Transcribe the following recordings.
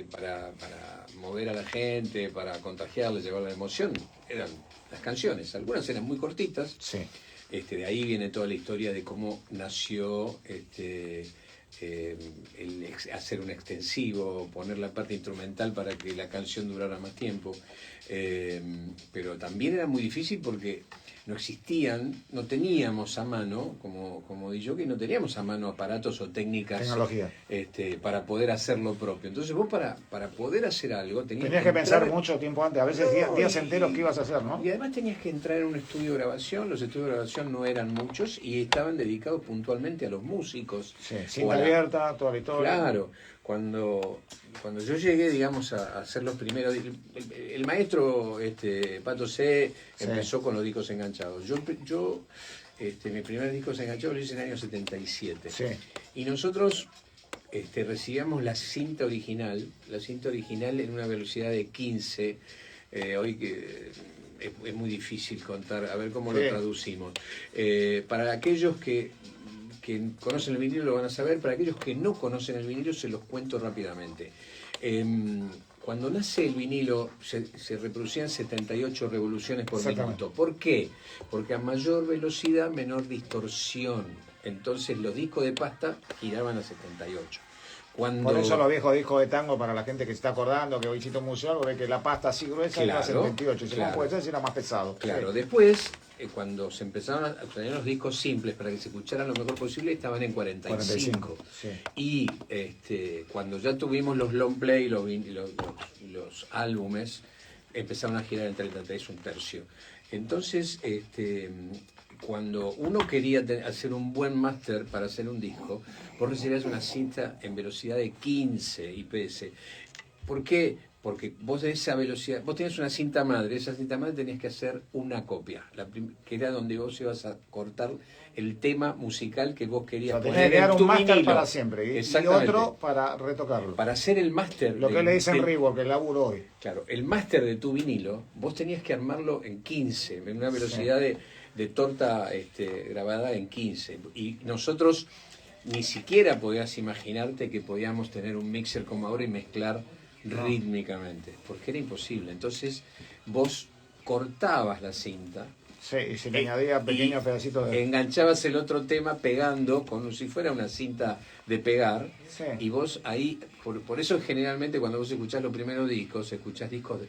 para mover a la gente, para contagiarle, llevar la emoción, eran las canciones. Algunas eran muy cortitas. Sí. De ahí viene toda la historia de cómo nació hacer un extensivo, poner la parte instrumental para que la canción durara más tiempo. Pero también era muy difícil porque no existían, no teníamos a mano, como di yo, que no teníamos a mano aparatos o técnicas, tecnología, para poder hacer lo propio. Entonces vos para poder hacer algo tenías que pensar entrar, mucho tiempo antes, a veces días enteros que ibas a hacer, ¿no? Y además tenías que entrar en un estudio de grabación. Los estudios de grabación no eran muchos y estaban dedicados puntualmente a los músicos. Sí, cinta abierta, toda la historia. Claro, cuando yo llegué, digamos, a hacer los primeros, el maestro Pato C empezó con los discos enganchados. Yo mis primeros discos enganchados los hice en el año 77. Sí. Y nosotros recibíamos la cinta original en una velocidad de 15. Hoy que es muy difícil contar, a ver cómo lo traducimos. Para aquellos que conocen el vinilo lo van a saber, para aquellos que no conocen el vinilo se los cuento rápidamente. Cuando nace el vinilo se reproducían 78 revoluciones por minuto. ¿Por qué? Porque a mayor velocidad, menor distorsión. Entonces los discos de pasta giraban a 78. Por eso los viejos discos de tango, para la gente que se está acordando, que hoy visita un museo, ve que la pasta así gruesa era 78. Y ¿cómo puede ser si era más pesado? Claro, después, cuando se empezaron a tener los discos simples para que se escucharan lo mejor posible, estaban en 45. Sí. Y cuando ya tuvimos los long play, los álbumes, empezaron a girar en 33, un tercio. Entonces, cuando uno quería hacer un buen máster para hacer un disco, vos recibías una cinta en velocidad de 15 IPS. ¿Por qué? Porque vos de esa velocidad, vos tenías una cinta madre, esa cinta madre tenías que hacer una copia, que era donde vos ibas a cortar el tema musical que vos querías poner en tu vinilo. Un máster para siempre y otro para retocarlo. Para hacer el máster. Lo que le dicen Reebok, que laburo hoy. Claro, el máster de tu vinilo, vos tenías que armarlo en 15, en una velocidad de torta grabada en 15. Y nosotros ni siquiera podías imaginarte que podíamos tener un mixer como ahora y mezclar rítmicamente, porque era imposible. Entonces vos cortabas la cinta. Sí, y se le añadía pequeños pedacitos de... Enganchabas el otro tema pegando, como si fuera una cinta de pegar, y vos ahí, por eso generalmente cuando vos escuchás los primeros discos, escuchás discos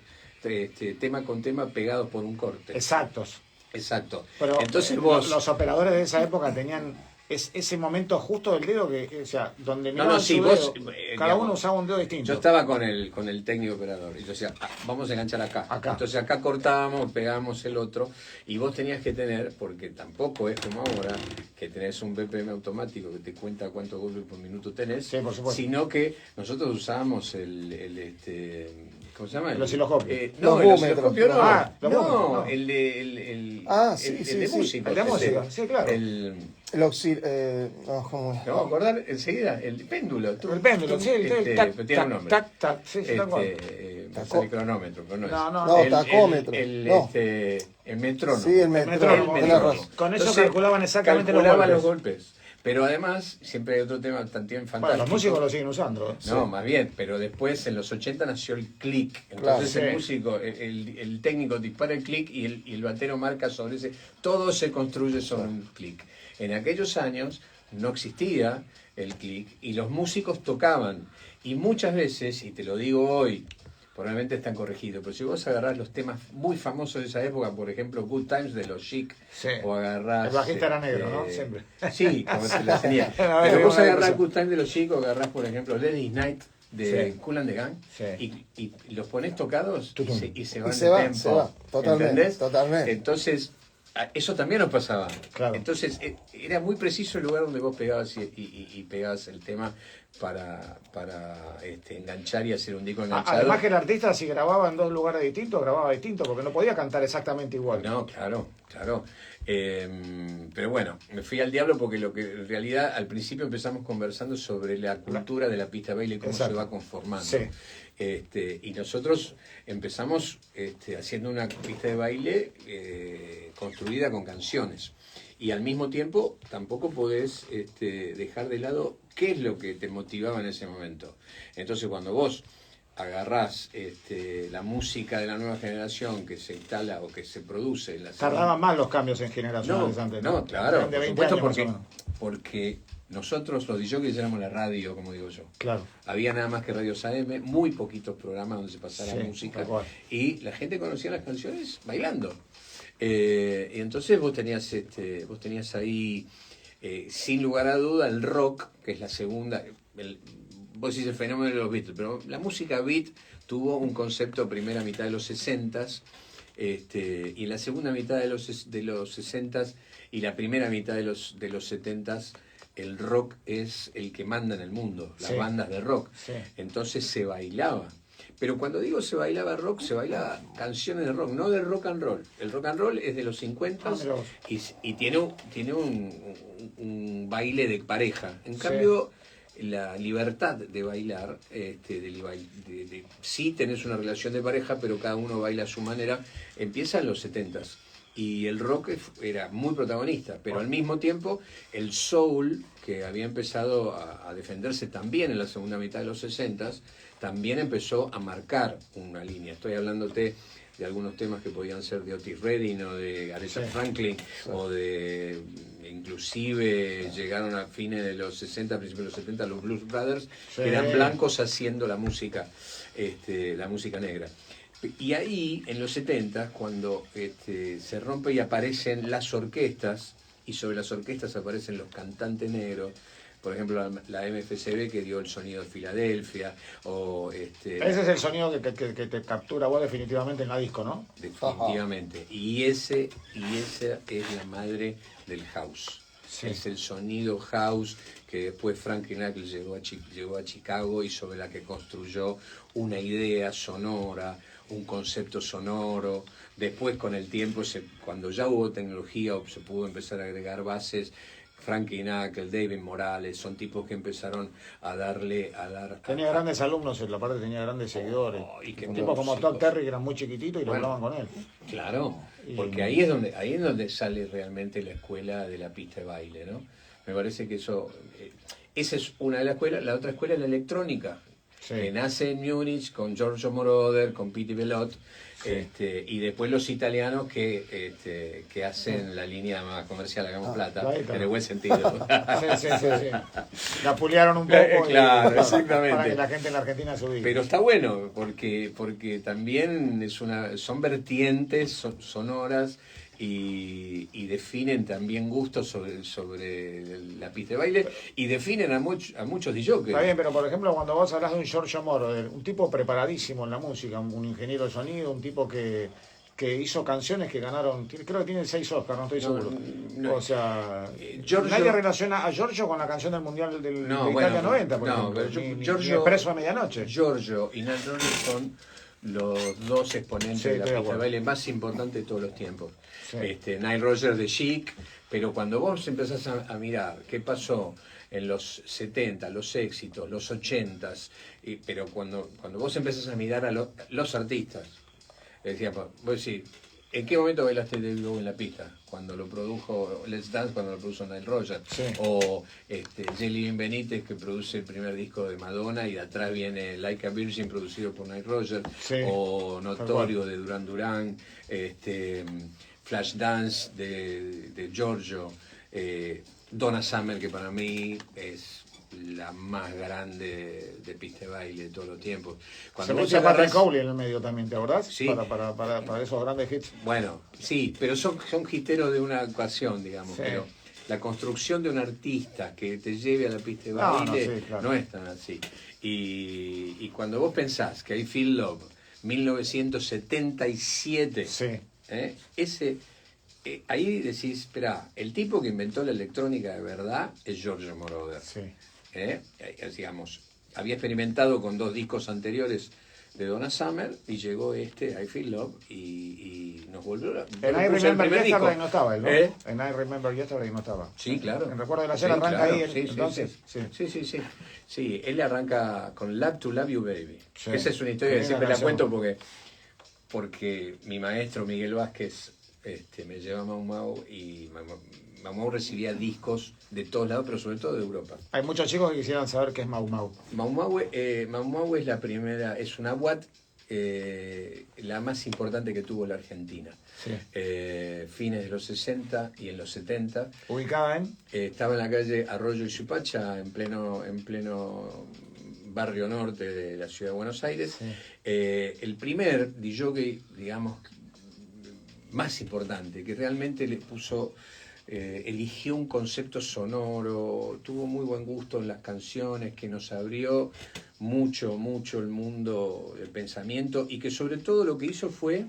tema con tema pegados por un corte. Exactos. Exacto. Pero entonces vos... los operadores de esa época tenían ese momento justo del dedo que, o sea, donde vos, cada uno usaba un dedo distinto. Yo estaba con el técnico operador y yo decía, vamos a enganchar acá. Entonces acá cortábamos, pegábamos el otro y vos tenías que tener, porque tampoco es como ahora que tenés un BPM automático que te cuenta cuántos golpes por minuto tenés, por supuesto, sino que nosotros usábamos ¿cómo se llama? El osciloscopio. No, el osciloscopio no. El de música. El de música, sí, claro. ¿Cómo es? ¿Te vamos a acordar enseguida? El péndulo. El péndulo, sí, tiene un nombre. Tac, sí, el cronómetro, pero no es. No, tacómetro. El metrónomo. Sí, el metrónomo. Con eso calculaban exactamente los golpes. Pero además, siempre hay otro tema también fantástico. Bueno, los músicos lo siguen usando. No, más bien, pero después en los 80 nació el click. Entonces el músico, el técnico dispara el click y el batero marca sobre ese. Todo se construye sobre un click. En aquellos años no existía el click y los músicos tocaban. Y muchas veces, y te lo digo hoy, probablemente están corregidos, pero si vos agarrás los temas muy famosos de esa época, por ejemplo, Good Times de los Chic, o agarrás... El bajista era negro, ¿no? Siempre. Sí, como se la tenía. Pero vos agarrás Good Times de los Chic o agarrás, por ejemplo, Ladies Night de Kool and the Gang, y los ponés tocados y se van de tempo. Se va. Totalmente. Entonces... eso también nos pasaba. Claro. Entonces era muy preciso el lugar donde vos pegabas y pegabas el tema para enganchar y hacer un disco enganchado. Además que el artista, si grababa en dos lugares distintos, grababa distinto, porque no podía cantar exactamente igual. No, claro. Pero bueno, me fui al diablo porque lo que en realidad al principio empezamos conversando sobre la cultura de la pista de baile y cómo se va conformando. Sí. Y nosotros empezamos haciendo una pista de baile construida con canciones. Y al mismo tiempo tampoco podés dejar de lado qué es lo que te motivaba en ese momento. Entonces cuando vos agarrás la música de la nueva generación que se instala o que se produce en la tardaban más los cambios en generaciones antes, ¿no? No, claro, de 20 por supuesto, años porque nosotros los DJs éramos la radio, como digo yo. Claro. Había nada más que radios AM, muy poquitos programas donde se pasara música y la gente conocía las canciones bailando. Y entonces vos tenías ahí, sin lugar a duda, el rock, que es la segunda. Vos decís el fenómeno de los Beatles, pero la música beat tuvo un concepto primera mitad de los 60s, y en la segunda mitad de los 60s y la primera mitad de los 70s, el rock es el que manda en el mundo, las bandas de rock. Sí. Entonces se bailaba. Pero cuando digo se bailaba rock, se bailaba canciones de rock, no de rock and roll. El rock and roll es de los 50 y tiene un baile de pareja. En cambio, la libertad de bailar, sí tenés una relación de pareja, pero cada uno baila a su manera, empieza en los 70s. Y el rock era muy protagonista, pero al mismo tiempo el soul, que había empezado a defenderse también en la segunda mitad de los 60s, también empezó a marcar una línea. Estoy hablándote de algunos temas que podían ser de Otis Redding o de Aretha Franklin, o de, inclusive llegaron a fines de los 60, principios de los 70, los Blues Brothers, que eran blancos haciendo la música negra. Y ahí, en los 70, cuando se rompe y aparecen las orquestas, y sobre las orquestas aparecen los cantantes negros, por ejemplo, la MFCB que dio el sonido de Filadelfia, o Ese es el sonido que te captura vos definitivamente en la disco, ¿no? Definitivamente. Y esa es la madre del house. Sí. Es el sonido house que después Frankie Knuckles llegó a Chicago y sobre la que construyó una idea sonora, un concepto sonoro. Después, con el tiempo, cuando ya hubo tecnología, se pudo empezar a agregar bases. Frankie Knuckles, David Morales, son tipos que empezaron a dar... Tenía grandes alumnos en la parte, tenía grandes seguidores. Un tipo como Todd Terry, que eran muy chiquititos y lo hablaban con él. Claro, porque ahí es donde sale realmente la escuela de la pista de baile, ¿no? Me parece que esa es una de las escuelas. La otra escuela es la electrónica, que nace en Múnich con Giorgio Moroder, con Pete Bellotte, y después los italianos que hacen la línea más comercial, hagamos plata, en el buen sentido. Sí. La puliaron un poco claro, exactamente. Para que la gente en la Argentina se ubique. Pero está bueno, porque también son vertientes sonoras y definen también gustos sobre la pista de baile y definen a muchos DJs. Está bien, pero por ejemplo, cuando vos hablas de un Giorgio Moroder, un tipo preparadísimo en la música, un ingeniero de sonido, un tipo que hizo canciones que ganaron, creo que tiene 6 Oscars, no estoy seguro. O sea, nadie relaciona a Giorgio con la canción del Mundial de Italia 90, por ejemplo. Giorgio, Expreso a Medianoche. Giorgio y Nile Rodgers son los dos exponentes de la pista de baile más importantes de todos los tiempos. Nile Rodgers de Chic, pero cuando vos empezás a mirar qué pasó en los 70, los éxitos, los 80s, pero cuando vos empezás a mirar a los artistas, decía, vos decís, ¿en qué momento bailaste David Bowie en la pista? Cuando lo produjo Let's Dance, cuando lo produjo Nile Rodgers, o Jelly Benítez, que produce el primer disco de Madonna, y de atrás viene Like a Virgin, producido por Nile Rodgers, o Notorio de Duran Duran, Flashdance de Giorgio, Donna Summer, que para mí es la más grande de pista de baile de todos los tiempos. Se puso Patrick Cowley en el medio también, ¿te acordás? Sí. Para esos grandes hits. Bueno, sí, pero son hiteros de una ocasión, digamos, pero la construcción de un artista que te lleve a la pista de baile no es tan así. Y cuando vos pensás que I Feel Love, 1977, ahí decís, espera, el tipo que inventó la electrónica de verdad es Giorgio Moroder. Digamos, había experimentado con 2 discos anteriores de Donna Summer y llegó I Feel Love y nos volvió en I Remember Yesterday no estaba él, ¿no? En I Remember Yesterday no estaba. Sí, claro. En Recuerdo de la Ayer arranca ahí entonces. Sí, él arranca con Love to Love You Baby. Esa es una historia que siempre la cuento porque mi maestro Miguel Vázquez me lleva a Mau Mau y Mau Mau recibía discos de todos lados, pero sobre todo de Europa. Hay muchos chicos que quisieran saber qué es Mau Mau. Mau Mau es la primera, es una UAT, la más importante que tuvo la Argentina. Sí. Fines de los 60 y en los 70. ¿Ubicada en? Estaba en la calle Arroyo y Suipacha, en pleno barrio norte de la ciudad de Buenos Aires. Sí. El primer DJ, digamos, más importante, que realmente le puso... eligió un concepto sonoro, tuvo muy buen gusto en las canciones, que nos abrió mucho el mundo del pensamiento, y que sobre todo lo que hizo fue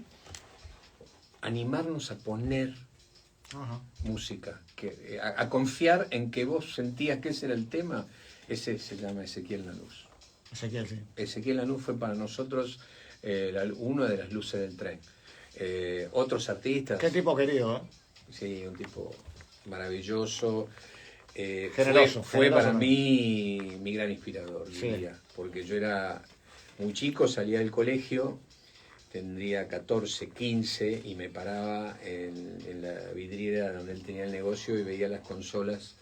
animarnos a poner música, a confiar en que vos sentías que ese era el tema. Ese se llama Ezequiel Lanús. Ezequiel, sí. Ezequiel Lanús fue para nosotros una de las luces del tren. Otros artistas... Qué tipo querido, ¿eh? Sí, un tipo maravilloso. Generoso. Fue para mí mi gran inspirador, sí, diría, porque yo era muy chico, salía del colegio, tendría 14, 15, y me paraba en la vidriera donde él tenía el negocio y veía las consolas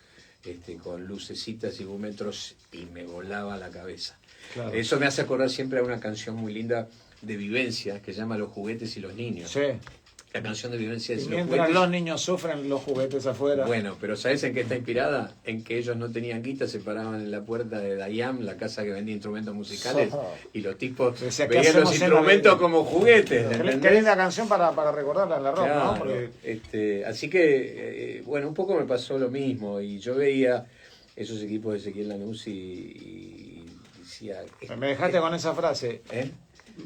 con lucecitas y búmetros, y me volaba la cabeza. Claro. Eso me hace acordar siempre a una canción muy linda de Vivencia que se llama Los juguetes y los niños. Sí. La canción de Vivencia es Y Los mientras juguetes. los niños sufren, los juguetes afuera. Bueno, pero ¿sabes en qué está inspirada? En que ellos no tenían guita, se paraban en la puerta de Dayam, la casa que vendía instrumentos musicales, y los tipos Decía, ¿qué veían los hacemos en instrumentos la- como juguetes. Qué ¿entendés? linda canción para recordarla en la rock, Claro, ¿no? Porque... así que, bueno, un poco me pasó lo mismo, y yo veía esos equipos de Ezequiel Lanús y decía... Me dejaste con esa frase. ¿Eh?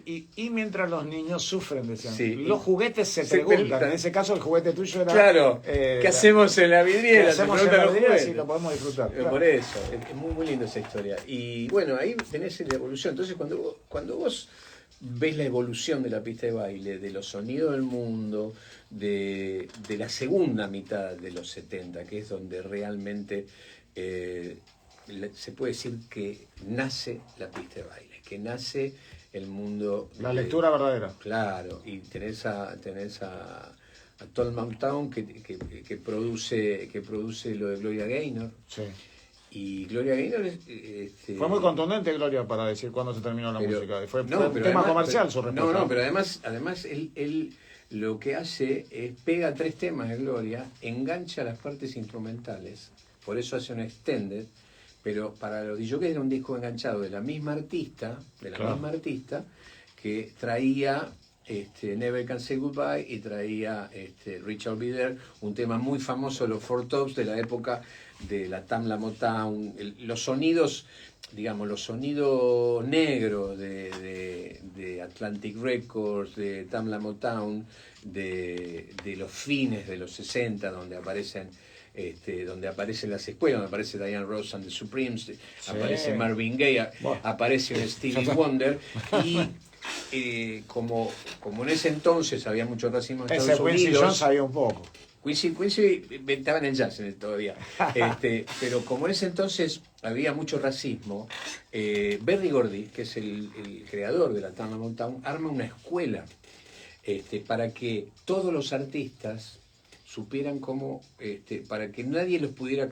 Y mientras los niños sufren, decían. Sí. Los juguetes se Se preguntan. preguntan. En ese caso, el juguete tuyo era... Claro, ¿qué hacemos en la vidriera? ¿Qué hacemos Se en la preguntan los vidriera juguetes. si lo podemos disfrutar? Claro. Por eso, es muy linda esa historia. Y bueno, ahí tenés la evolución. Entonces, cuando vos ves la evolución de la pista de baile, de los sonidos del mundo, de la segunda mitad de los 70, que es donde realmente se puede decir que nace la pista de baile, que nace el mundo... La lectura verdadera. Claro, y tenés a Tall Mountain que produce lo de Gloria Gaynor. Sí. Y Gloria Gaynor Fue muy contundente, Gloria, para decir cuándo se terminó la música. Fue un tema además, comercial su respuesta. No, pero además él lo que hace es pega 3 temas de Gloria, engancha las partes instrumentales, por eso hace un extended, pero para los DJs era un disco enganchado de la misma artista, que traía Never Can Say Goodbye, y traía Richard Bider, un tema muy famoso de los Four Tops de la época de la Tamla Motown, los sonidos, digamos, los sonidos negros de Atlantic Records, de Tamla Motown, de los fines de los 60, donde aparecen las escuelas, donde aparece Diana Ross and the Supremes, sí, aparece Marvin Gaye, aparece un Stevie Wonder, y como en ese entonces había mucho racismo en Estados Unidos... Quincy Jones sabía un poco. Quincy estaba en el jazz todavía, pero como en ese entonces había mucho racismo, Berry Gordy, que es el creador de la Tamla Motown, arma una escuela para que todos los artistas supieran cómo, para que nadie nos pudiera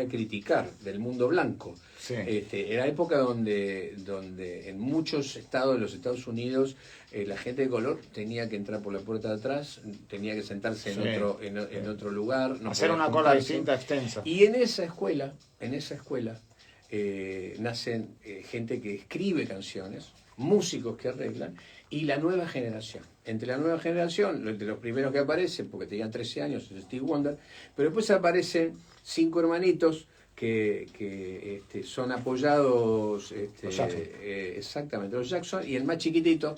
criticar del mundo blanco. Sí. Era época donde en muchos estados de los Estados Unidos la gente de color tenía que entrar por la puerta de atrás, tenía que sentarse en otro lugar, no hacer podía una cola juntarse. distinta, extensa. Y en esa escuela nacen gente que escribe canciones, músicos que arreglan, y la nueva generación. Entre la nueva generación, entre los primeros que aparecen, porque tenían 13 años, es Steve Wonder, pero después aparecen 5 hermanitos que son apoyados, Los Jackson. exactamente, los Jackson, y el más chiquitito,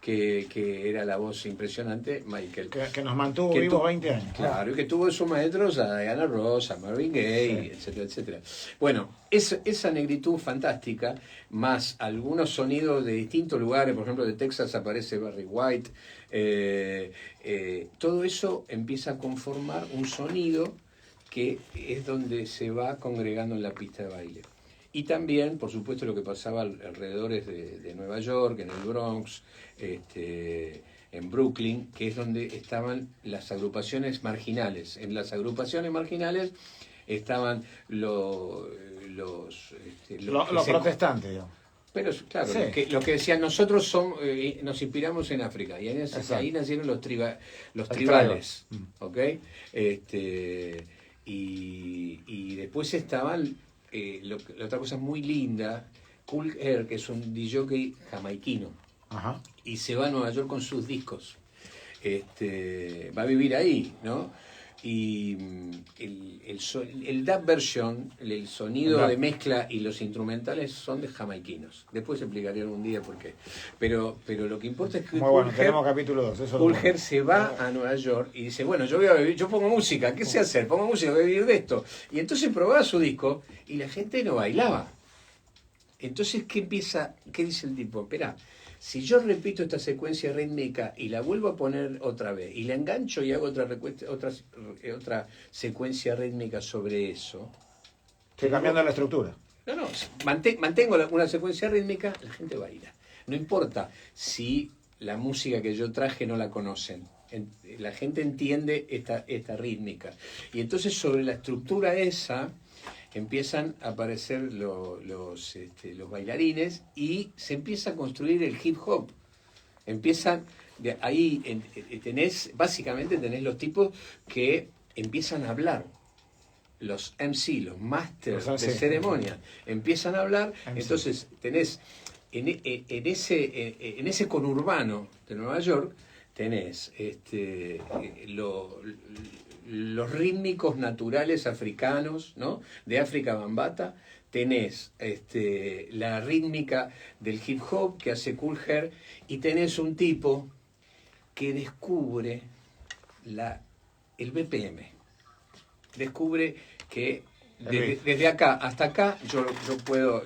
que era la voz impresionante, Michael. Que nos mantuvo vivos 20 años. Claro, y que tuvo de sus maestros a Diana Ross, a Marvin Gaye, sí, etcétera, etcétera. Bueno, esa negritud fantástica, más algunos sonidos de distintos lugares, por ejemplo, de Texas aparece Barry White, todo eso empieza a conformar un sonido que es donde se va congregando en la pista de baile. Y también, por supuesto, lo que pasaba alrededor de Nueva York, en el Bronx, en Brooklyn, que es donde estaban las agrupaciones marginales. En las agrupaciones marginales estaban los protestantes, digamos. Pero claro, Sí. lo que decían, nosotros nos inspiramos en África, y ahí nacieron los tribales, ¿ok? Y después estaban, la otra cosa muy linda, Kool Herc, que es un DJ jamaiquino, Ajá. y se va a Nueva York con sus discos. Va a vivir ahí, ¿no? Y el dub version, el sonido de mezcla y los instrumentales son de jamaiquinos. Después explicaré algún día por qué. Pero lo que importa es que tenemos capítulo 2. Kool Herc se va a Nueva York y dice, bueno, yo pongo música, ¿qué sé hacer? Pongo música, voy a vivir de esto. Y entonces probaba su disco y la gente no bailaba. Entonces, ¿qué dice el tipo? Espera, si yo repito esta secuencia rítmica y la vuelvo a poner otra vez, y la engancho y hago otra secuencia rítmica sobre eso... Estoy cambiando la estructura. No, mantengo una secuencia rítmica, la gente baila. No importa si la música que yo traje no la conocen. La gente entiende esta rítmica. Y entonces sobre la estructura esa empiezan a aparecer los bailarines y se empieza a construir el hip hop. Ahí básicamente tenés los tipos que empiezan a hablar. Los MC, los masters de ceremonia, empiezan a hablar. Entonces tenés en ese conurbano de Nueva York, tenés los rítmicos naturales africanos, ¿no? De África Bambata, tenés la rítmica del hip hop que hace Kool Herc, y tenés un tipo que descubre el BPM. Descubre que desde acá hasta acá yo puedo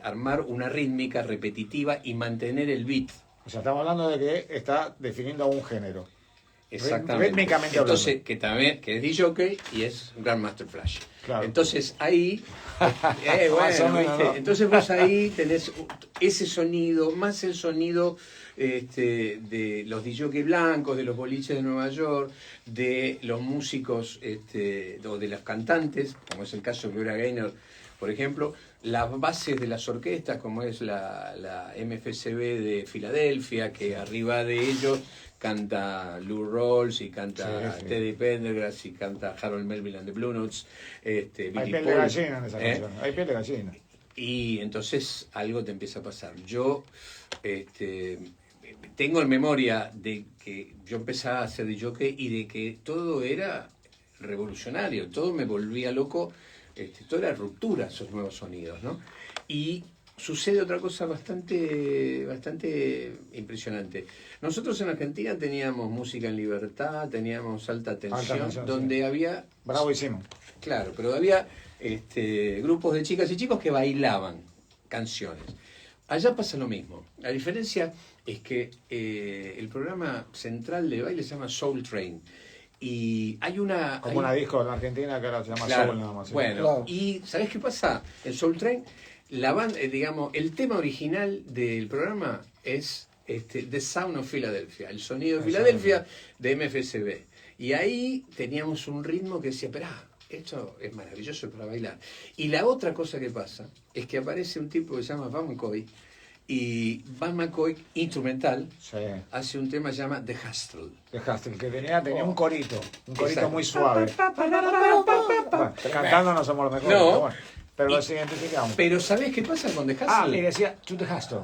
armar una rítmica repetitiva y mantener el beat. O sea, estamos hablando de que está definiendo un género. Exactamente. Rítmicamente entonces, que es DJ y es Grandmaster Flash. Claro. Entonces ahí, entonces vos ahí tenés ese sonido, más el sonido de los DJ blancos, de los boliches de Nueva York, de los músicos o de los cantantes, como es el caso de Gloria Gaynor, por ejemplo, las bases de las orquestas, como es la MFCB de Filadelfia, que arriba de ellos canta Lou Rawls y canta Teddy Pendergrass y canta Harold Melville and the Blue Notes. Hay piel de gallina en esa canción. Hay piel de gallina. Y entonces algo te empieza a pasar. Yo tengo en memoria de que yo empezaba a hacer de jockey y de que todo era revolucionario, todo me volvía loco, todo era ruptura, esos nuevos sonidos, ¿no? Y sucede otra cosa bastante impresionante. Nosotros en Argentina teníamos Música en Libertad, teníamos Alta Tensión, donde había... Bravo hicimos. Claro, pero había grupos de chicas y chicos que bailaban canciones. Allá pasa lo mismo. La diferencia es que el programa central de baile se llama Soul Train. Y hay una... Como una disco en Argentina que ahora se llama Soul nada más. Bueno, claro. Y ¿sabés qué pasa? El Soul Train, la banda, el tema original del programa es The Sound of Philadelphia, el sonido de Filadelfia de MFCB. Y ahí teníamos un ritmo que decía, esperá, esto es maravilloso para bailar. Y la otra cosa que pasa es que aparece un tipo que se llama Van McCoy, y Van McCoy, instrumental, hace un tema que se llama The Hustle. The Hustle, que tenía un corito muy suave. Bueno, cantando no somos los mejores, pero los identificamos. Pero ¿sabés qué pasa con The Hustle? Y decía, To The Hustle.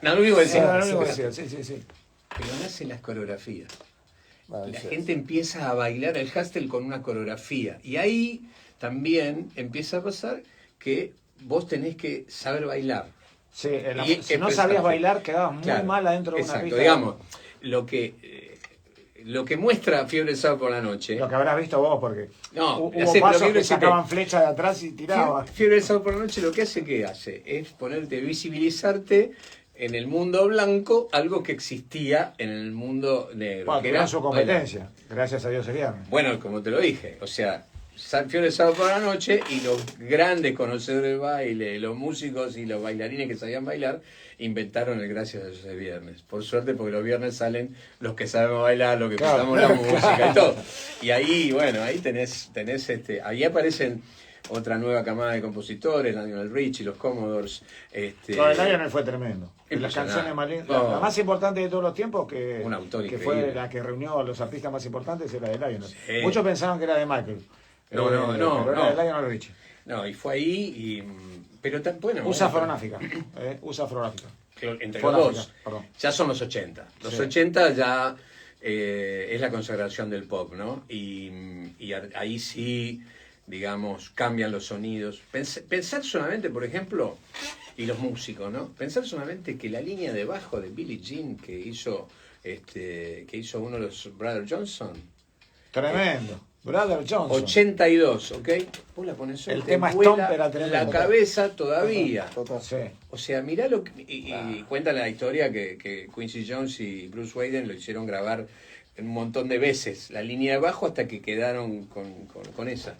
No, lo mismo decía. Sí. Pero nacen las coreografías. La gente empieza a bailar el hustle con una coreografía. Y ahí también empieza a pasar que vos tenés que saber bailar. Sí, si no sabías bailar, quedabas muy mal adentro de una pista. Digamos, lo que muestra Fiebre del Sábado por la Noche... Lo que habrás visto vos, porque hubo pasos que sacaban flechas de atrás y tiraban. Fiebre del Sábado por la Noche lo que hace es ponerte, visibilizarte en el mundo blanco, algo que existía en el mundo negro. Bueno, que era su competencia, gracias a Dios serían. Bueno, como te lo dije, o sea, Fiebre de Sábado por la Noche, y los grandes conocedores del baile, los músicos y los bailarines que sabían bailar, inventaron el Gracias a Dios es viernes. Por suerte, porque los viernes salen los que sabemos bailar, los que escuchamos la música y todo. Y ahí, bueno, ahí tenés ahí aparecen otra nueva camada de compositores, Lionel Richie, los Commodores. Lo de Lionel fue tremendo. Las canciones más lindas, la más importante de todos los tiempos, que fue la que reunió a los artistas más importantes, era de Lionel. Sí. Muchos pensaban que era de Michael. No, era de Lionel Richie. No, y fue ahí, pero bueno. Usa fononáfica. Usa fononáfica. Entre los dos. Perdón. Ya son los 80. Los 80 ya es la consagración del pop, ¿no? Y ahí sí, digamos, cambian los sonidos. Pensar solamente, por ejemplo, y los músicos, ¿no? Pensar solamente que la línea de bajo de Billie Jean que hizo uno de los Brother Johnson. Tremendo. Brother Johnson. 82, ¿ok? Vos la pones el tema Stomp era tremendo. La cabeza todavía. Total. Sí. O sea, mirá lo que... Y cuenta la historia que Quincy Jones y Bruce Wayden lo hicieron grabar un montón de veces, la línea de bajo, hasta que quedaron con esa.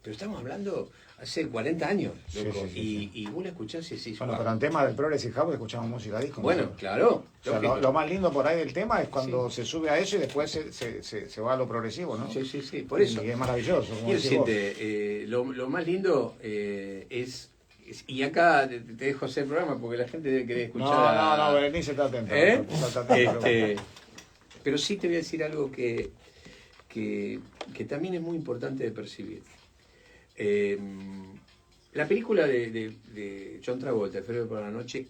Pero estamos hablando hace 40 años, loco. Sí. Y vos la escuchás y decís... Bueno, pero en tema del Progressive House escuchamos música disco. Bueno, ¿no? Claro. O sea, lo más lindo por ahí del tema es cuando se sube a eso y después se va a lo progresivo, ¿no? Sí, por eso. Y es maravilloso. Como lo más lindo es... Y acá te dejo hacer el programa porque la gente debe querer escuchar... No, Berenice está atenta. Pero sí te voy a decir algo que también es muy importante de percibir. La película de John Travolta, Fiebre por la Noche,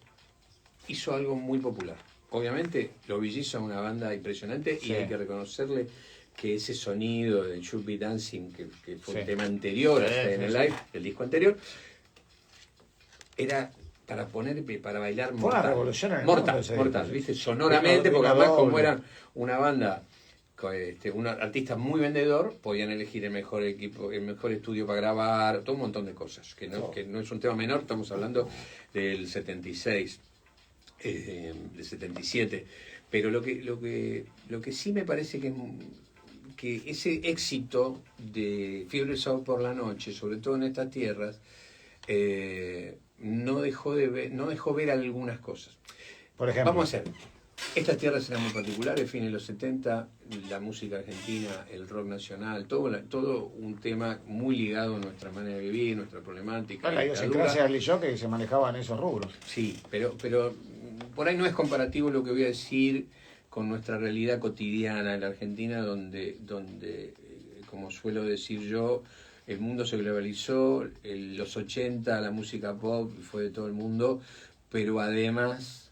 hizo algo muy popular. Obviamente, los Bee Gees son una banda impresionante y hay que reconocerle que ese sonido de Should Be Dancing, que fue el tema anterior en el live, el disco anterior, era para bailar mortal. Fue una revolución en el mortal, ¿viste? Sonoramente, porque además como eran una banda... un artista muy vendedor, podían elegir el mejor equipo, el mejor estudio para grabar, todo un montón de cosas, que no es un tema menor. Estamos hablando del 76, del 77, pero lo que sí me parece que ese éxito de Fiebre de Sábado por la Noche, sobre todo en estas tierras, no dejó ver algunas cosas. Por ejemplo, vamos a hacer. Estas tierras eran muy particulares, fines de los 70, la música argentina, el rock nacional, todo un tema muy ligado a nuestra manera de vivir, nuestra problemática. La idiosincrasia del jockey que se manejaba en esos rubros. Sí, pero por ahí no es comparativo lo que voy a decir con nuestra realidad cotidiana en la Argentina, donde como suelo decir yo, el mundo se globalizó, los 80 la música pop fue de todo el mundo, pero además...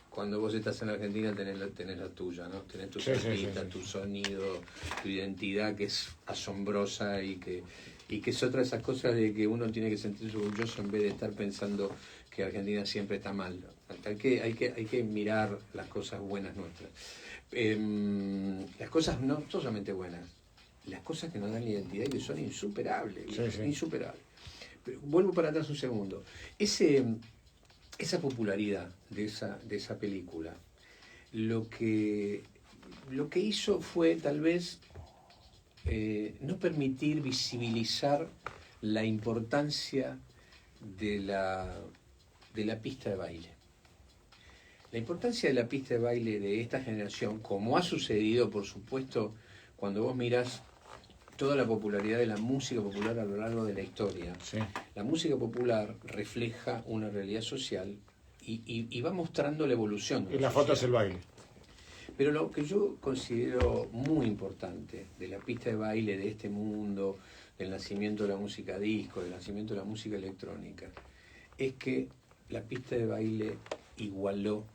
Cuando vos estás en la Argentina tenés la tuya, ¿no? Tenés tus artistas, tu sonido, tu identidad, que es asombrosa y que es otra de esas cosas de que uno tiene que sentirse orgulloso en vez de estar pensando que Argentina siempre está mal. Hay que mirar las cosas buenas nuestras. Las cosas no solamente buenas, las cosas que nos dan la identidad y que son insuperables. Insuperables. Pero vuelvo para atrás un segundo. Esa popularidad de esa película, lo que hizo fue tal vez no permitir visibilizar la importancia de la pista de baile. La importancia de la pista de baile de esta generación, como ha sucedido, por supuesto, cuando vos mirás toda la popularidad de la música popular a lo largo de la historia. Sí. La música popular refleja una realidad social y va mostrando la evolución. Y la foto es el baile. Pero lo que yo considero muy importante de la pista de baile de este mundo, del nacimiento de la música disco, del nacimiento de la música electrónica, es que la pista de baile igualó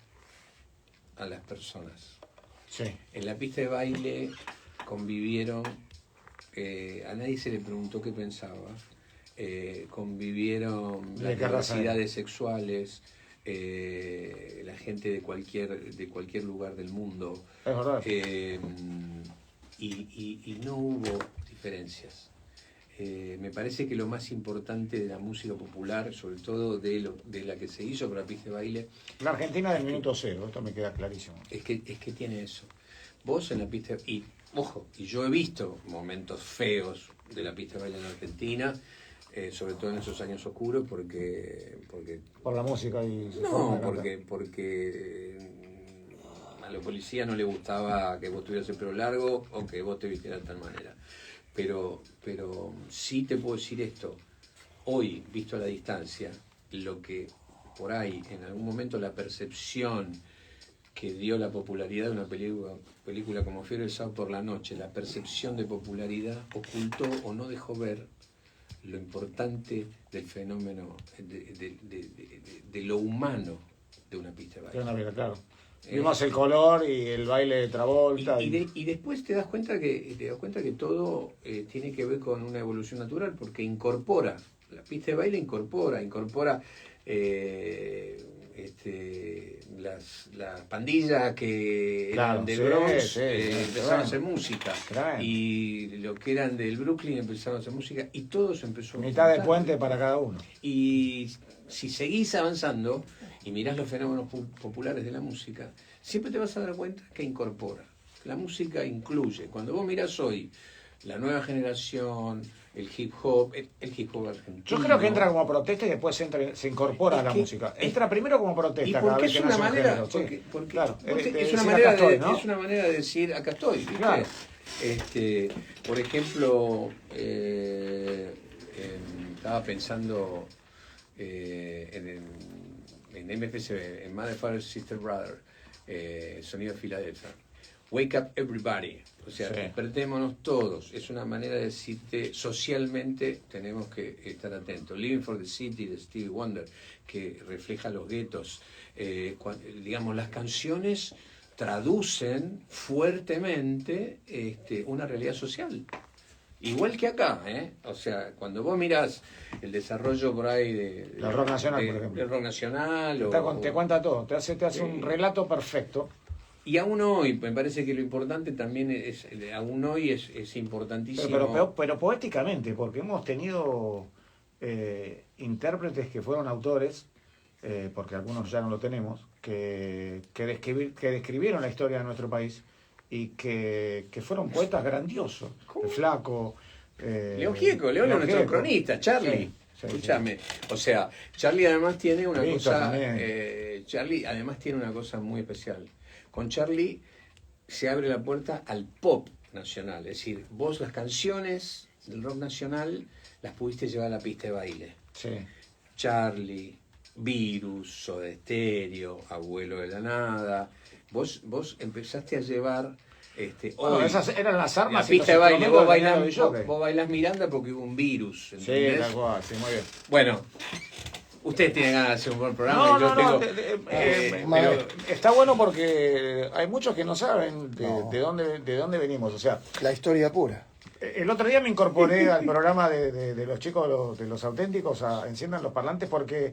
a las personas. Sí. En la pista de baile convivieron... a nadie se le preguntó qué pensaba, convivieron las diversidades sexuales, la gente de cualquier lugar del mundo, es verdad. Y no hubo diferencias. Me parece que lo más importante de la música popular, sobre todo de la que se hizo para la pista de baile, la Argentina del minuto cero, esto me queda clarísimo, es que tiene eso. Vos en la pista y ojo, y yo he visto momentos feos, de la pista de baile en Argentina, sobre todo en esos años oscuros, porque por la música y no, porque a la policía no le gustaba que vos tuvieras el pelo largo o que vos te vistieras de tal manera. Pero sí te puedo decir esto, hoy, visto a la distancia, lo que por ahí, en algún momento, la percepción que dio la popularidad de una película como Fiebre del Sábado por la Noche, la percepción de popularidad ocultó o no dejó ver lo importante del fenómeno, de lo humano de una pista de baile. Claro. Vimos el color y el baile de Travolta. Y después te das cuenta que todo tiene que ver con una evolución natural, porque incorpora, la pista de baile incorpora las pandillas que eran del Bronx empezaron a hacer música, y lo que eran del Brooklyn empezaron a hacer música, y todo se empezó mitad de puente para cada uno. Y si seguís avanzando y mirás los fenómenos populares de la música, siempre te vas a dar cuenta que incorpora. La música incluye. Cuando vos mirás hoy la nueva generación, el hip hop argentino. Yo creo que entra como protesta y después se incorpora a la música. Entra primero como protesta. Y porque es una manera, es una manera de decir acá estoy. ¿Viste? Claro. Por ejemplo, estaba pensando en MFSB, en Mother, Father, Sister, Brother, Sonido de Filadelfia. Wake up everybody, o sea, despertémonos todos. Es una manera de decirte, socialmente tenemos que estar atentos. Living for the City de Stevie Wonder, que refleja los guetos. Digamos, las canciones traducen fuertemente una realidad social. Igual que acá, o sea, cuando vos mirás el desarrollo por ahí del rock nacional, por ejemplo. El rock nacional. Te cuenta todo, te hace un relato perfecto. Y aún hoy, me parece que lo importante también es importantísimo. Pero poéticamente, porque hemos tenido intérpretes que fueron autores, porque algunos ya no lo tenemos, que describieron la historia de nuestro país y que fueron poetas grandiosos. El Flaco. León Gieco, León es nuestro cronista, Charlie. Sí, escúchame. O sea, Charlie además tiene una cosa muy especial. Con Charlie se abre la puerta al pop nacional. Es decir, vos las canciones del rock nacional las pudiste llevar a la pista de baile. Sí. Charlie, Virus, Soda Stereo, Abuelo de la Nada. Vos empezaste a llevar... hoy, esas eran las armas. La pista de baile, vos bailás Miranda porque hubo un virus. ¿Entendés? Sí, tal cual, sí, muy bien. Bueno... Ustedes tienen ganas de hacer un buen programa. Está bueno porque hay muchos que no saben de dónde venimos. O sea, la historia pura. El otro día me incorporé al programa de los chicos de los auténticos a Enciendan los Parlantes porque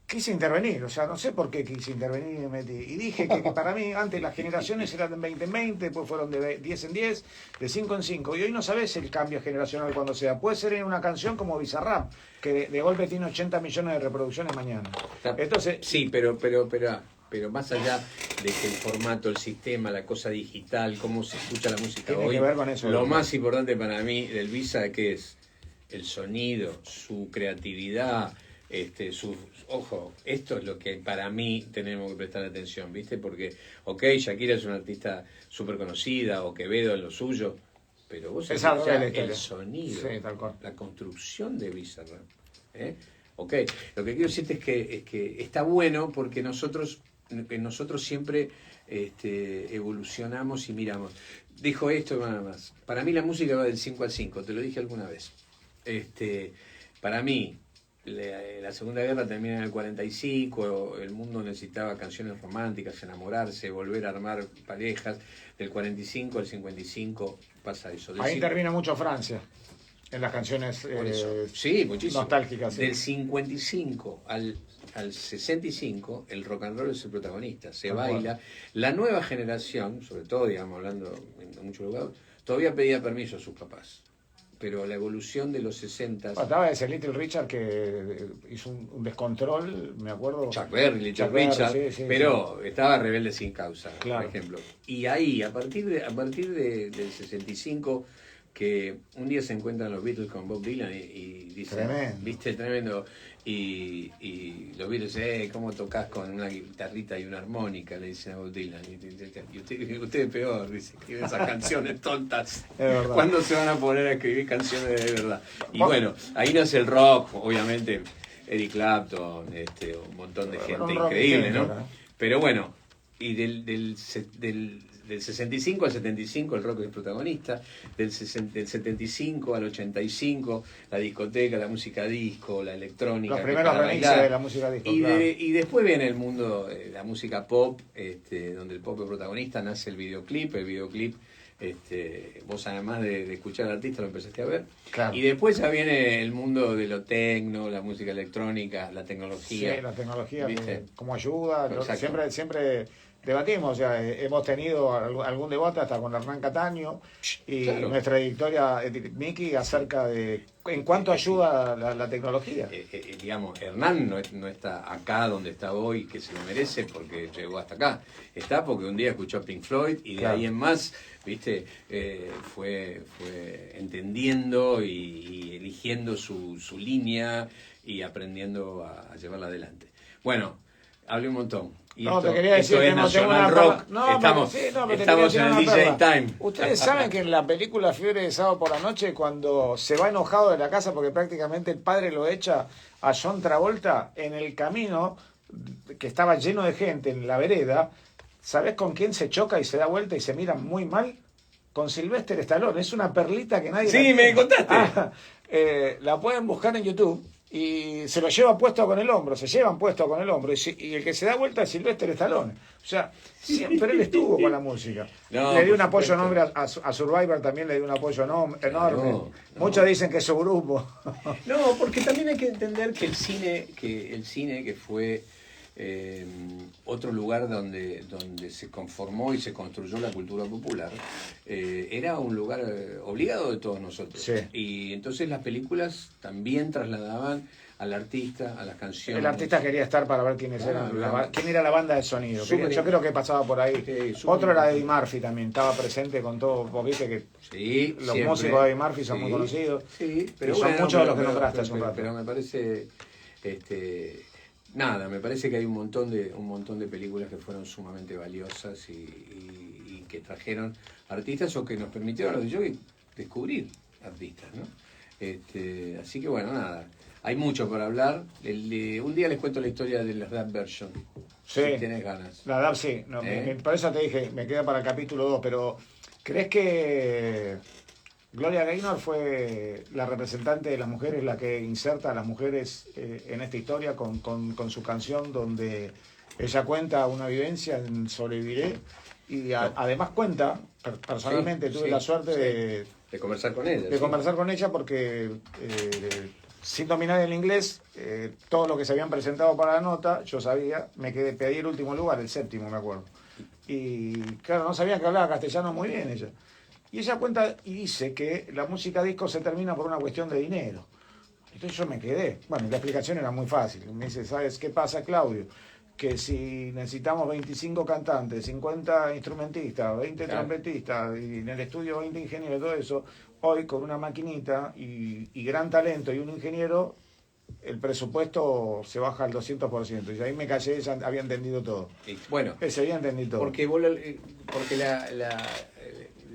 quise intervenir. O sea, no sé por qué quise intervenir y dije que para mí antes las generaciones eran de 20 en 20, después fueron de 10 en 10, de 5 en 5. Y hoy no sabes el cambio generacional cuando sea. Puede ser en una canción como Bizarrap, que de golpe tiene 80 millones de reproducciones mañana. Entonces, sí, pero más allá de que el formato, el sistema, la cosa digital, cómo se escucha la música tiene hoy, que ver con eso, lo más importante para mí del Visa, que es el sonido, su creatividad, ojo, esto es lo que para mí tenemos que prestar atención, ¿viste? Porque, Shakira es una artista súper conocida, o Quevedo en lo suyo, pero vos escuchás el sonido, sí, tal cual. la construcción de Bizarrap. Lo que quiero decirte es que está bueno porque nosotros siempre evolucionamos y miramos. Dijo esto y nada más. Para mí la música va del 5 al 5, te lo dije alguna vez. Para mí, la Segunda Guerra termina en el 45, el mundo necesitaba canciones románticas, enamorarse, volver a armar parejas. Del 45 al 55 pasa eso. Ahí interviene mucho Francia, en las canciones sí, muchísimo. Nostálgicas. Sí. Del 55 al 65, el rock and roll es el protagonista, se baila. La nueva generación, sobre todo, digamos, hablando en muchos lugares, todavía pedía permiso a sus papás. Pero la evolución de los 60... Estaba ese Little Richard que hizo un descontrol, me acuerdo. Chuck Berry, Little Richard, sí, pero estaba Rebelde sin Causa, claro. Por ejemplo. Y ahí, a partir del 65, que un día se encuentran los Beatles con Bob Dylan y dicen, Tremendo. viste, tremendo, y los Beatles, ¿cómo tocas con una guitarrita y una armónica? Le dicen a Bob Dylan, y usted es peor, dice, escribe esas canciones tontas. ¿Cuándo se van a poner a escribir canciones de verdad? Y bueno, ahí nace el rock, obviamente, Eric Clapton, un montón de gente increíble, ¿no? Pero bueno, y del 65 al 75 el rock es protagonista, del 75 al 85 la discoteca, la música disco, la electrónica. Los primeros remixes de la música disco. Y después viene el mundo, la música pop, donde el pop es protagonista, nace el videoclip, vos además de escuchar al artista lo empezaste a ver. Claro. Y después ya viene el mundo de lo tecno, la música electrónica, la tecnología. Sí, la tecnología ¿viste? Como ayuda. Siempre debatimos, o sea, hemos tenido algún debate hasta con Hernán Cataño y nuestra editora Miki acerca de en cuánto ayuda la tecnología. Digamos, Hernán no está acá donde está hoy, que se lo merece porque llegó hasta acá. Está porque un día escuchó a Pink Floyd y de ahí en más, viste, fue entendiendo y eligiendo su línea y aprendiendo a llevarla adelante. Bueno, hablé un montón. Y te quería decir que es Nacional Rock. Estamos en el DJ Time. Ustedes saben que en la película Fiebre de Sábado por la Noche, cuando se va enojado de la casa porque prácticamente el padre lo echa a John Travolta, en el camino que estaba lleno de gente en la vereda, ¿sabés con quién se choca y se da vuelta y se mira muy mal? Con Sylvester Stallone. Es una perlita que nadie... Sí, me contaste. La pueden buscar en YouTube. Y se lo llevan puesto con el hombro, y el que se da vuelta es Sylvester Stallone. O sea, siempre él estuvo con la música. Le dio un apoyo enorme a Survivor, también le dio un apoyo enorme. Muchos dicen que es su grupo. No, porque también hay que entender que el cine que fue otro lugar donde se conformó y se construyó la cultura popular, era un lugar obligado de todos nosotros. Sí. Y entonces las películas también trasladaban al artista, a las canciones. El artista quería estar para ver quién era la banda de sonido. Yo creo que pasaba por ahí. Otro era Eddie Murphy también, estaba presente con todo. Vos viste que los músicos de Eddie Murphy son muy conocidos. Sí, pero son muchos de los que nombraste hace un rato. Pero me parece... me parece que hay un montón de películas que fueron sumamente valiosas y que trajeron artistas o que nos permitieron a los DJs descubrir artistas, ¿no? Así que bueno, nada. Hay mucho por hablar. Un día les cuento la historia de la rap version. Sí. Si tenés ganas. La rap sí. Por eso te dije, me queda para el capítulo 2, pero ¿crees que Gloria Gaynor fue la representante de las mujeres, la que inserta a las mujeres en esta historia con su canción donde ella cuenta una vivencia en Sobreviviré y además cuenta, personalmente tuve la suerte de conversar con ella. De conversar con ella porque sin dominar el inglés, todo lo que se habían presentado para la nota, yo sabía, pedí el último lugar, el 7º me acuerdo. Y claro, no sabía que hablaba castellano muy bien ella. Y ella cuenta y dice que la música disco se termina por una cuestión de dinero. Entonces yo me quedé. Bueno, la explicación era muy fácil. Me dice, ¿sabes qué pasa, Claudio? Que si necesitamos 25 cantantes, 50 instrumentistas, 20 trompetistas, y en el estudio 20 ingenieros, todo eso, hoy con una maquinita y gran talento y un ingeniero, el presupuesto se baja al 200%. Y ahí me callé, ella había entendido todo. Bueno, se había entendido todo. Porque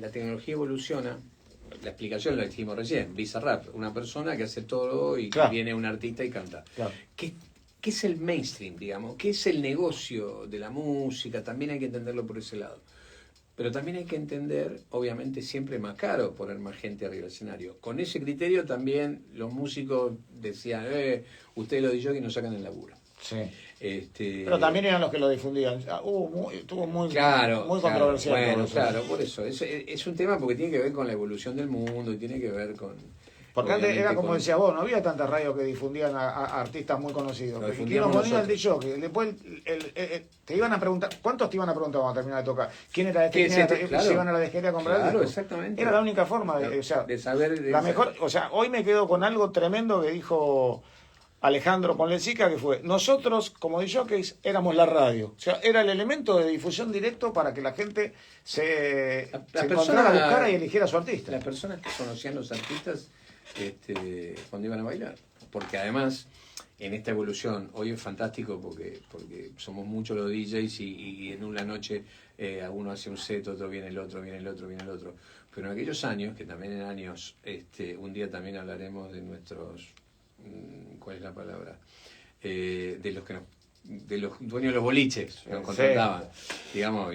la tecnología evoluciona. La explicación la dijimos recién. Bizarrap, una persona que hace todo y que viene un artista y canta. Claro. ¿Qué es el mainstream, digamos? ¿Qué es el negocio de la música? También hay que entenderlo por ese lado. Pero también hay que entender, obviamente, siempre más caro poner más gente arriba del escenario. Con ese criterio también los músicos decían, ustedes los DJs nos sacan el laburo. Sí. Pero también eran los que lo difundían. Estuvo muy controversial. Bueno, claro, por eso. Es un tema porque tiene que ver con la evolución del mundo y tiene que ver con... Porque antes era como decías vos, no había tantas radios que difundían a artistas muy conocidos. Y que nos ponían el DJ, que después te iban a preguntar, ¿cuántos te iban a preguntar cuando terminaba de tocar? ¿Quién era este? Se iban a la disquería a comprar. Claro, exactamente. Era la única forma de saber. La mejor, o sea, hoy me quedo con algo tremendo que dijo Alejandro Ponlecica, que fue, nosotros como DJs éramos la radio, o sea, era el elemento de difusión directo para que la gente se encontrara, buscara y eligiera a su artista. Las personas que conocían los artistas cuando iban a bailar, porque además en esta evolución hoy es fantástico porque somos muchos los DJs y en una noche uno hace un set, otro viene el otro, viene el otro, viene el otro, pero en aquellos años, que también en años, un día también hablaremos de nuestros, ¿cuál es la palabra? De los dueños de los boliches que nos contrataban, digamos,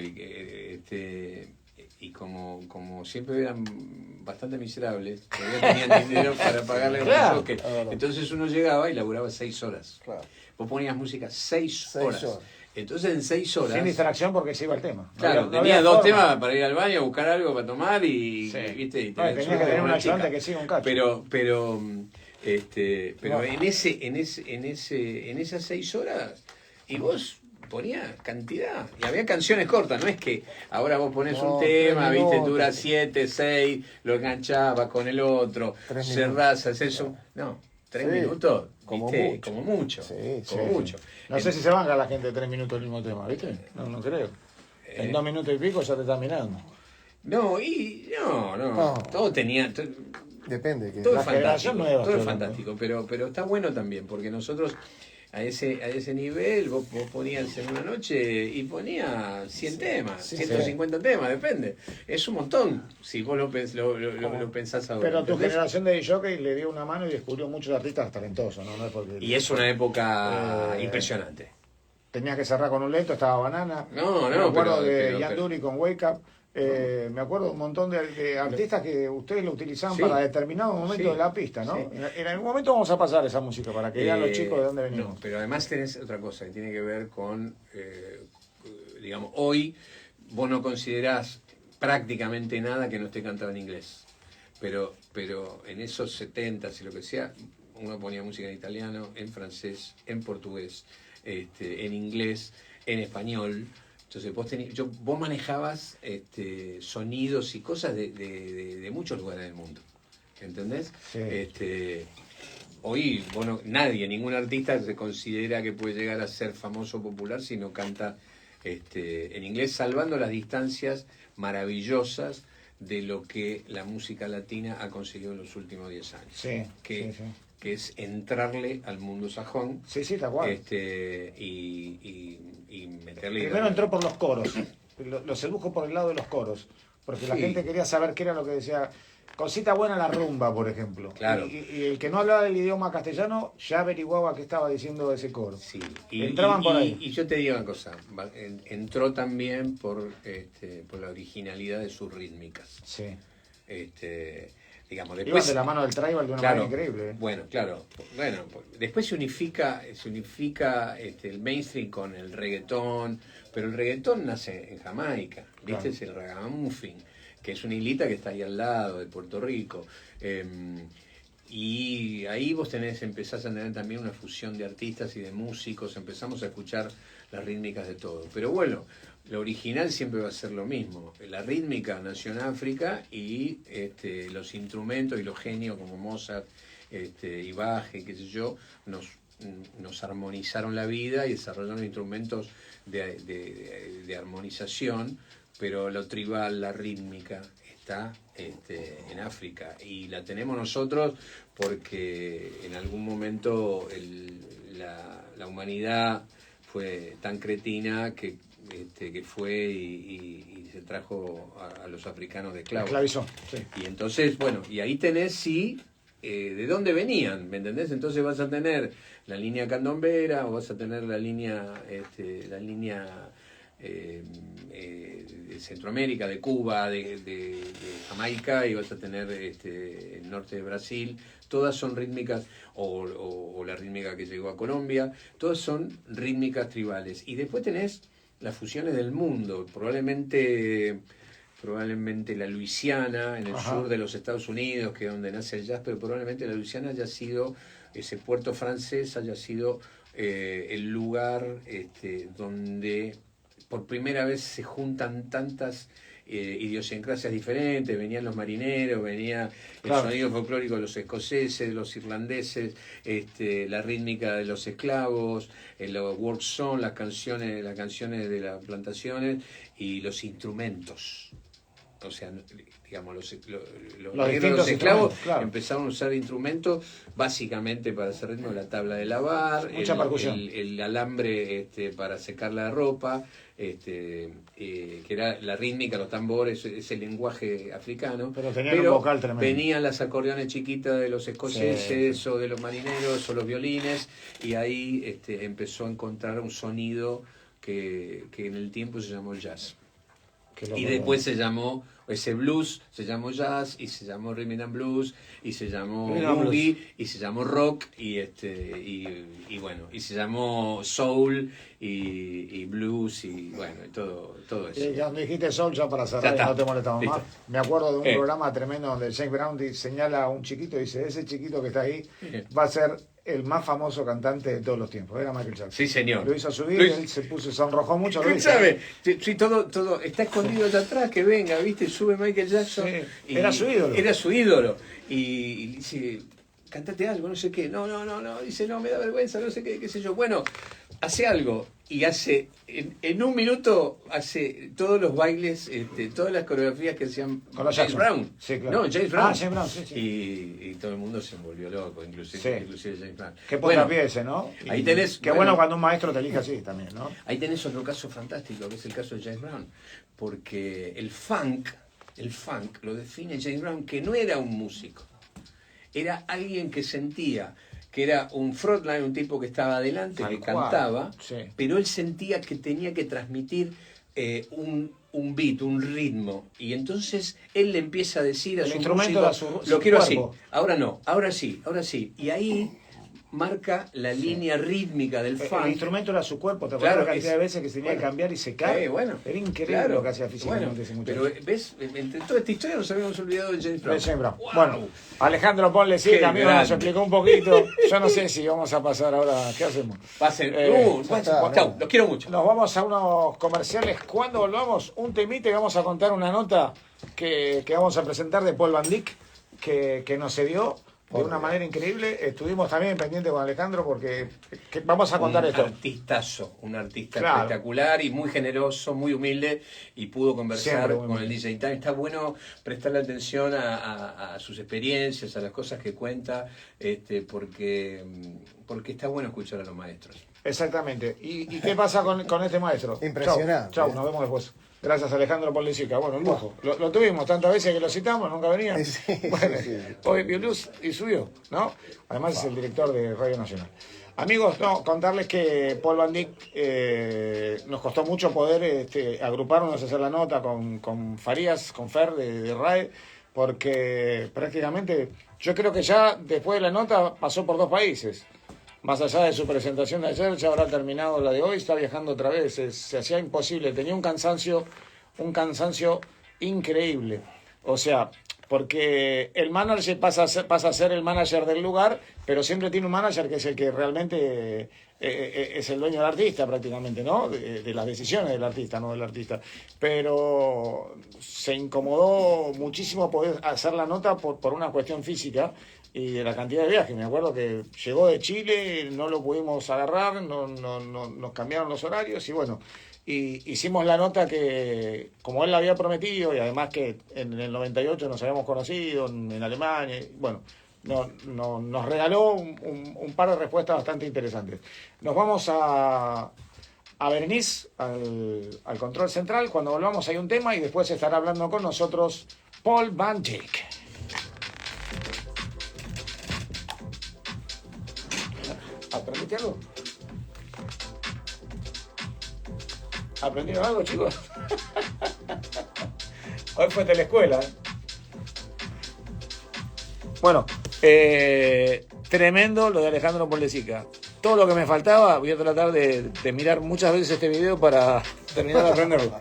y como siempre eran bastante miserables, todavía tenían dinero para pagarle a un choque. Entonces uno llegaba y laburaba 6 horas. Claro. Vos ponías música 6 horas. Entonces en 6 horas... Sin distracción porque se iba el tema. Claro, tenía 2 temas para ir al baño, buscar algo para tomar y... ¿viste? Y tenías que tener una ayudante que siga un cacho. Pero en esas 6 horas, y vos ponías cantidad, y había canciones cortas, no es que ahora vos pones un tema, viste, dura 7, 6, lo enganchabas con el otro, cerrás, haces eso, no, 3 minutos, como mucho. No sé si se banca la gente 3 minutos el mismo tema, ¿viste? No creo. En 2 minutos y pico ya te está mirando. No, todo tenía... Depende. Todo es fantástico, todo es fantástico, pero está bueno también, porque nosotros a ese nivel vos ponías en una noche y ponías 100 temas, 150 temas, depende. Es un montón si vos lo pensás ahora. Pero tu generación de jockey le dio una mano y descubrió muchos artistas talentosos, ¿no? No es porque, y es una época impresionante. Tenías que cerrar con un lento, estaba Banana. No, me acuerdo de Ian Dury con Wake Up. Me acuerdo de un montón de artistas que ustedes lo utilizaban para determinado momento de la pista, ¿no? Sí. En algún momento vamos a pasar esa música para que vean los chicos de dónde venimos. No, pero además tenés otra cosa que tiene que ver con, digamos, hoy vos no considerás prácticamente nada que no esté cantado en inglés, pero en esos 70s y lo que sea, uno ponía música en italiano, en francés, en portugués, en inglés, en español. Entonces vos manejabas sonidos y cosas de muchos lugares del mundo, ¿entendés? Sí. Hoy ningún artista se considera que puede llegar a ser famoso o popular si no canta en inglés, salvando las distancias maravillosas de lo que la música latina ha conseguido en los últimos 10 años. Sí, que es entrarle al mundo sajón. Sí, tal cual. Y meterle... Primero entró por los coros, lo sedujo por el lado de los coros, porque la gente quería saber qué era lo que decía. Cosita buena la rumba, por ejemplo. Claro. Y el que no hablaba el idioma castellano ya averiguaba qué estaba diciendo ese coro. Sí. Entraban por ahí. Y yo te digo una cosa, entró también por la originalidad de sus rítmicas. Sí. Digamos, después, iban de la mano del tribal de una manera increíble. Bueno, claro. Bueno, después se unifica el mainstream con el reggaetón, pero el reggaetón nace en Jamaica, ¿viste? Claro. Es el ragamuffin, que es una islita que está ahí al lado de Puerto Rico. Y ahí vos empezás a tener también una fusión de artistas y de músicos, empezamos a escuchar las rítmicas de todo. Pero bueno, lo original siempre va a ser lo mismo. La rítmica nació en África y los instrumentos y los genios como Mozart y Bach, qué sé yo, nos armonizaron la vida y desarrollaron instrumentos de armonización, pero lo tribal, la rítmica, está en África y la tenemos nosotros porque en algún momento la humanidad fue tan cretina que fue y se trajo a los africanos de esclavos. Esclavizó, sí. Y entonces, bueno, y ahí tenés de dónde venían, ¿me entendés? Entonces vas a tener la línea candombera o vas a tener la línea de Centroamérica, de Cuba, de Jamaica, y vas a tener el norte de Brasil. Todas son rítmicas, o la rítmica que llegó a Colombia, todas son rítmicas tribales. Y después tenés las fusiones del mundo, probablemente la Luisiana, en el sur de los Estados Unidos, que es donde nace el jazz, pero probablemente la Luisiana haya sido, ese puerto francés haya sido el lugar donde por primera vez se juntan tantas idiosincrasias diferentes, venían los marineros, venía el sonido folclórico de los escoceses, de los irlandeses, la rítmica de los esclavos, los work song, las canciones de las plantaciones y los instrumentos. O sea, digamos, los esclavos empezaron a usar instrumentos básicamente para hacer ritmo, la tabla de lavar, el alambre para secar la ropa, que era la rítmica, los tambores, ese lenguaje africano. Pero tenían un vocal tremendo. Venían las acordeones chiquitas de los escoceses o de los marineros o los violines, y ahí empezó a encontrar un sonido que en el tiempo se llamó jazz. Y después se llamó, ese blues se llamó jazz, y se llamó rhythm and blues, y se llamó boogie, y se llamó rock, y bueno, y se llamó soul, y blues, y bueno, y todo eso. Y cuando dijiste soul, ya para cerrar, no te molestamos más. Me acuerdo de un programa tremendo donde James Brown señala a un chiquito y dice, ese chiquito que está ahí va a ser el más famoso cantante de todos los tiempos. Era Michael Jackson. Sí, señor. Lo hizo subir, él se sonrojó mucho. ¿Sabe? Sí, todo está escondido allá atrás, que venga, ¿viste? Sube Michael Jackson. Sí, era su ídolo. Era su ídolo. Y dice, cantate algo, no sé qué. No. Dice, no, me da vergüenza, no sé qué sé yo. Bueno, hace algo. Y hace, en un minuto, hace todos los bailes, todas las coreografías que hacían James Brown. Sí, claro. No, James Brown. James Brown, sí. Y todo el mundo se volvió loco, inclusive James Brown. Qué puntapié ese, ¿no? Ahí tenés. Qué bueno cuando un maestro te elige así también, ¿no? Ahí tenés otro caso fantástico, que es el caso de James Brown. Porque el funk lo define James Brown, que no era un músico. Era alguien que sentía que era un frontline, un tipo que estaba adelante, que cantaba, pero él sentía que tenía que transmitir un beat, un ritmo, y entonces él le empieza a decir a su músico, lo quiero así, ahora no, ahora sí, y ahí marca la línea rítmica del funk. El instrumento era su cuerpo, te acuerdas la cantidad de veces que se tenía que cambiar y secar. Era increíble lo que hacía físicamente ese muchacho. Pero ves, entre toda esta historia nos habíamos olvidado de James Brown. Wow. Bueno, Alejandro Ponle, sí, amigo, nos explicó un poquito. Yo no sé si vamos a pasar ahora, ¿qué hacemos? Pasen. Chau, los quiero mucho. Nos vamos a unos comerciales. Cuando volvamos, un temita y vamos a contar una nota que vamos a presentar de Paul Van Dyk que nos cedió de una manera increíble. Estuvimos también pendientes con Alejandro porque vamos a contar esto. Un artista espectacular y muy generoso, muy humilde, y pudo conversar con el DJ Time. Está bueno prestarle atención a sus experiencias, a las cosas que cuenta, porque está bueno escuchar a los maestros. Exactamente. ¿Y qué pasa con este maestro? Impresionante. Chau, nos vemos después. Gracias, Alejandro Ponlecica. Bueno, un lujo. Lo tuvimos tantas veces que lo citamos, nunca venía. Hoy vio luz y subió, ¿no? Además es el director de Radio Nacional. Amigos, contarles que Paul Van Dyk nos costó mucho poder agruparnos, hacer la nota con Farías, con Fer de RAE, porque prácticamente yo creo que ya después de la nota pasó por 2 países. Más allá de su presentación de ayer, ya habrá terminado la de hoy, está viajando otra vez, se hacía imposible, tenía un cansancio increíble. O sea, porque el manager pasa a ser el manager del lugar, pero siempre tiene un manager que es el que realmente es el dueño del artista prácticamente, ¿no? De las decisiones del artista, no del artista. Pero se incomodó muchísimo poder hacer la nota por una cuestión física y de la cantidad de viajes. Me acuerdo que llegó de Chile, no lo pudimos agarrar, nos cambiaron los horarios y bueno, hicimos la nota que, como él la había prometido, y además que en el 98 nos habíamos conocido en Alemania, y bueno, nos regaló un par de respuestas bastante interesantes. Nos vamos a Berenice, al control central. Cuando volvamos hay un tema y después estará hablando con nosotros Paul Van Dyk. ¿Aprendiste algo? ¿Aprendieron algo, chicos? Hoy fue telescuela. Bueno, tremendo lo de Alejandro Ponlecica. Todo lo que me faltaba, voy a tratar de mirar muchas veces este video para terminar de aprenderlo.